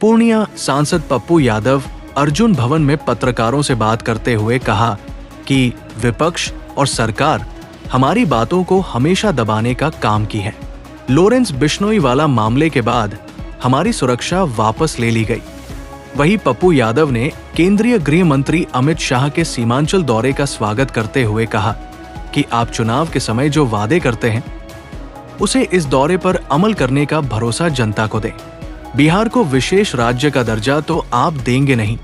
पूर्णिया सांसद पप्पू यादव अर्जुन भवन में पत्रकारों से बात करते हुए कहा कि विपक्ष और सरकार हमारी बातों को हमेशा दबाने का काम की है। लॉरेंस बिश्नोई वाला मामले के बाद हमारी सुरक्षा वापस ले ली गई। वहीं पप्पू यादव ने केंद्रीय गृह मंत्री अमित शाह के सीमांचल दौरे का स्वागत करते हुए कहा कि आप चुनाव के समय जो वादे करते हैं उसे इस दौरे पर अमल करने का भरोसा जनता को दें। बिहार को विशेष राज्य का दर्जा तो आप देंगे नहीं,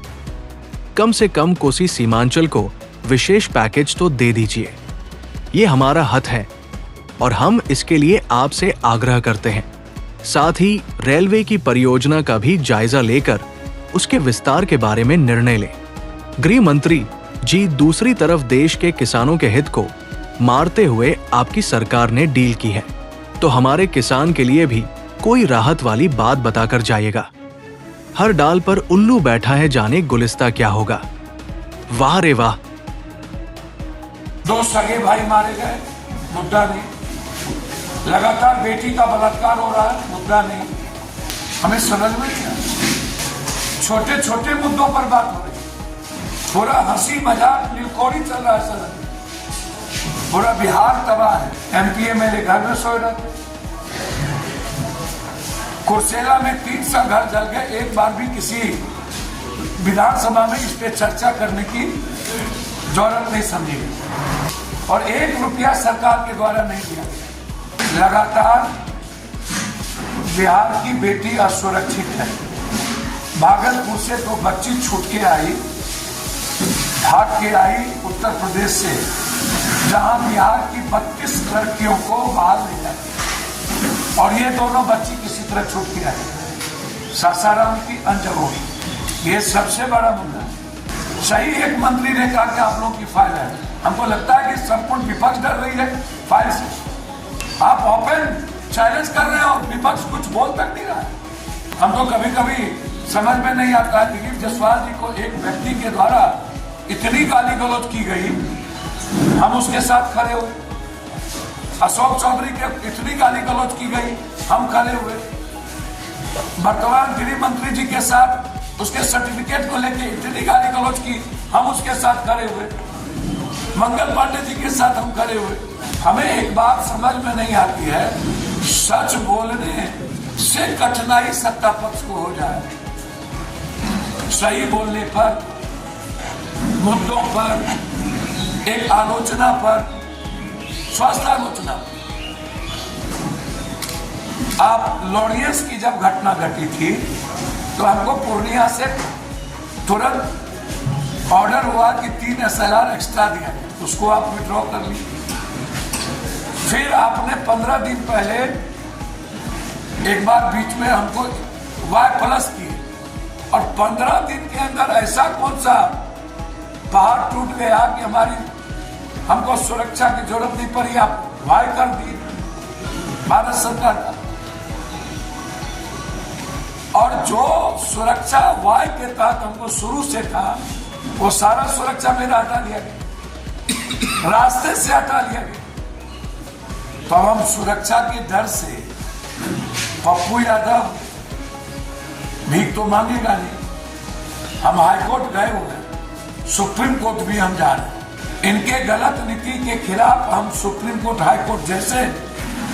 कम से कम कोसी सीमांचल को विशेष पैकेज तो दे दीजिए। ये हमारा हक है और हम इसके लिए आपसे आग्रह करते हैं। साथ ही रेलवे की परियोजना का भी जायजा लेकर उसके विस्तार के बारे में निर्णय लें। गृह मंत्री जी, दूसरी तरफ देश के किसानों के हित को मारते हुए आपकी सरकार ने डील की है, तो हमारे किसान के लिए भी कोई राहत वाली बात बताकर जाइएगा। हर डाल पर उल्लू बैठा है, जाने गुलिस्ता क्या होगा। वाह रे वाह। 2 सगे भाई मारे गए, मुद्दा नहीं। लगातार बेटी का बलात्कार हो रहा है, मुद्दा नहीं। हमें समझ में नहीं आता। छोटे छोटे मुद्दों पर बात हो रही है। पूरा हंसी मजाक नीलकोरी चल रहा है सदन में। पूरा बिहार तबाह है। एमपी एमएलए घर में सोए रहते। कुर्सेला में 300 घर जल गए। एक बार भी किसी विधानसभा में इस पे चर्चा करने की जरूरत नहीं समझी गई और 1 रुपया सरकार के द्वारा नहीं दिया गया। लगातार बिहार की बेटी असुरक्षित है। भागलपुर से 2 बच्ची छूट के आई, भाग के आई उत्तर प्रदेश से, जहां बिहार की 32 लड़कियों को बहाल नहीं जाती और ये दोनों बच्ची किसी तरह छूट के आई। सासाराम की अंजगो, ये सबसे बड़ा मुद्दा है। सही एक मंत्री ने कहा कि आप लोगों की फाइल है। हमको लगता है कि संपूर्ण विपक्ष डर रही है फाइल से। आप ओपन चैलेंज कर रहे हैं और विपक्ष कुछ बोल तक नहीं रहा है। हमको कभी कभी समझ में नहीं आता है। दिलीप जायसवाल जी को एक व्यक्ति के द्वारा इतनी गाली गलौज की गई, हम उसके साथ खड़े हुए। अशोक चौधरी के इतनी गाली गलौज की गई, हम खड़े हुए। वर्तमान गृह मंत्री जी के साथ उसके सर्टिफिकेट को लेकर इतनी गाली गलौज की, हम उसके साथ खड़े हुए। मंगल पांडे जी के साथ हम खड़े हुए। हमें एक बात समझ में नहीं आती है, सच बोलने से कठिनाई सत्ता पक्ष को हो जाए। सही बोलने पर, मुद्दों पर, एक आलोचना पर, स्वास्थ्य आलोचना। आप लॉरेंस की जब घटना घटी थी तो हमको पूर्णिया से तुरंत ऑर्डर हुआ कि 3 SLR एक्स्ट्रा दिया गया, उसको आप विड्रॉ कर लीजिए। फिर आपने 15 दिन पहले एक बार बीच में हमको Y+ किए और 15 दिन के अंदर ऐसा कौन सा पहाड़ टूट गया कि हमको सुरक्षा की जरूरत नहीं पड़ी, आप वाय कर दी भारत सरकार का। और जो सुरक्षा वाय के तहत हमको शुरू से था, वो सारा सुरक्षा मेरा हटा दिया गया, रास्ते से हटा लिया गया। तो हम सुरक्षा के डर से पप्पू यादव भीख तो मांगेगा नहीं। हम हाईकोर्ट गए हुए हैं, सुप्रीम कोर्ट भी हम जा रहे हैं। इनके गलत नीति के खिलाफ हम सुप्रीम कोर्ट, हाई कोर्ट, जैसे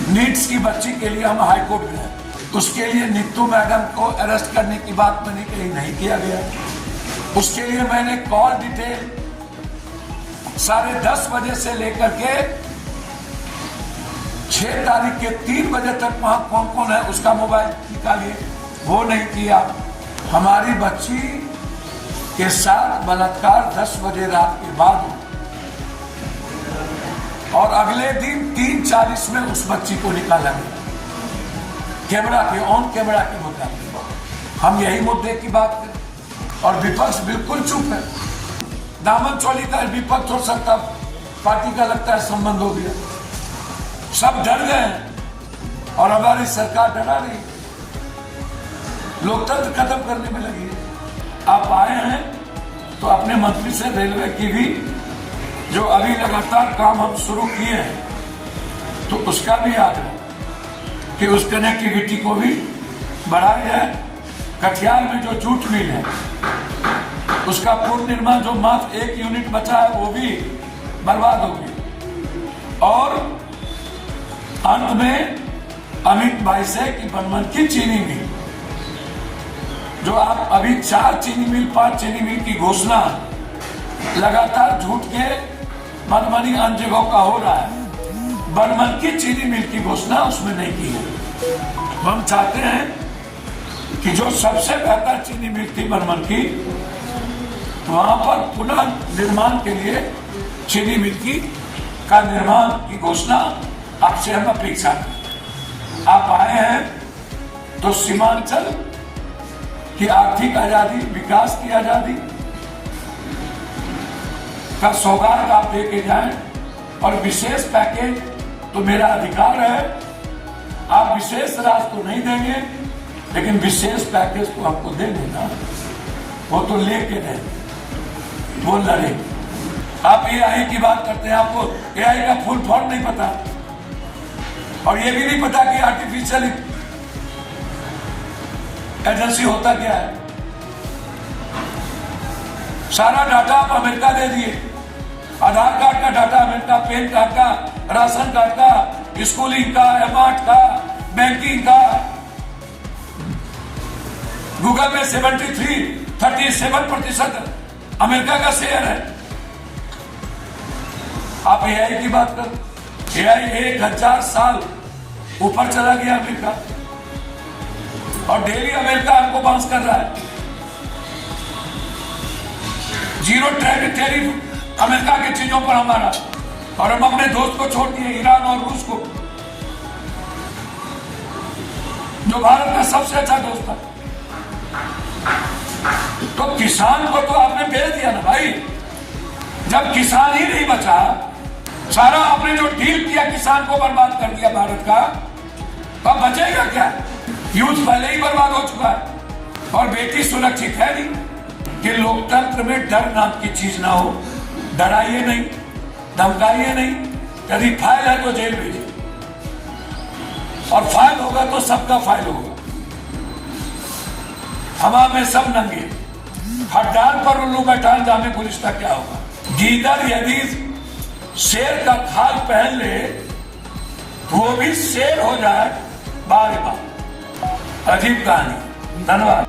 नीट्स की बच्ची के लिए हम हाई कोर्ट गए, उसके लिए नीतू मैडम को अरेस्ट करने की बात मैंने कहीं नहीं किया गया। उसके लिए मैंने कॉल डिटेल 10:30 बजे से लेकर के 6 तारीख के 3 बजे तक वहां कौन कौन है उसका मोबाइल निकालिए, वो नहीं किया। हमारी बच्ची के साथ बलात्कार 10 बजे रात के बाद और अगले दिन 3:40 में उस बच्ची को निकाला गया, कैमरा के ऑन कैमरा के मुताबिक। हम यही मुद्दे की बात करें और विपक्ष बिल्कुल चुप है। दामन चोली का विपक्ष हो सकता, पार्टी का लगता है संबंध हो गया। सब डर गए हैं और हमारी सरकार डरा रही, लोकतंत्र खत्म करने में लगी है। आप आए हैं तो अपने मंत्री से रेलवे की भी जो अभी लगातार काम हम शुरू किए हैं, तो उसका भी आग्रह कि उस कनेक्टिविटी को भी बढ़ाया जाए कटिहार में जो जूट मिल है उसका पूर्ण निर्माण, जो मात्र 1 यूनिट बचा है वो भी बर्बाद हो गई। और अंत में अमित भाई से कि बनमनखी चीनी मिल, जो आप अभी 4 चीनी मिल 5 चीनी मिल की घोषणा लगातार झूठ के मनमानी अन्य जगहों का हो रहा है, बनमनखी चीनी मिल की घोषणा उसमें नहीं की है। हम चाहते हैं कि जो सबसे बेहतर चीनी मिल थी बनमनखी, वहां पर पुनः निर्माण के लिए चीनी मिल का निर्माण की घोषणा आपसे हम अपेक्षा करें। आप आए हैं तो सीमांचल की आर्थिक आजादी, विकास की आजादी का सौगात आप लेके जाएं, और विशेष पैकेज तो मेरा अधिकार है, आप विशेष राशि तो नहीं देंगे लेकिन विशेष पैकेज तो आपको देंगे ना, वो तो लेके देंगे, वो लड़ेंगे। आप एआई की बात करते हैं, आपको एआई का फुल फॉर्म नहीं पता, और ये भी नहीं पता कि आर्टिफिशियल एजेंसी होता क्या है। सारा डाटा आप अमेरिका दे दिए, आधार कार्ड का डाटा अमेरिका, पैन कार्ड का, राशन कार्ड का, स्कूलिंग का, एमार्ट का, बैंकिंग का। गूगल में 37% अमेरिका का शेयर है। आप एआई की बात कर, एआई 1000 साल ऊपर चला गया अमेरिका, और डेली अमेरिका हमको बाउंस कर रहा है। 0 टैरिफ अमेरिका की चीजों पर हमारा, और हम अपने दोस्त को छोड़ दिए, ईरान और रूस को, जो भारत का सबसे अच्छा दोस्त था। तो किसान को तो आपने बेच दिया ना भाई। जब किसान ही नहीं बचा, सारा आपने जो डील किया किसान को बर्बाद कर दिया भारत का, तो अब बचेगा क्या? यूथ पहले ही बर्बाद हो चुका है, और बेटी सुरक्षित है नहीं। कि लोकतंत्र में डर नाम की चीज ना हो, डराइए नहीं, धमकाइए नहीं। यदि फाइल है तो जेल भेजिए, और फाइल होगा तो सबका फाइल होगा। हवा में सब नंगे, हड्डान पर उल्लू का टान, जामे गुलिस्ता क्या होगा। गीदड़ यदि शेर का खाल पहन ले तो वो भी शेर हो जाए। बार बार अजीब कहानी। धन्यवाद।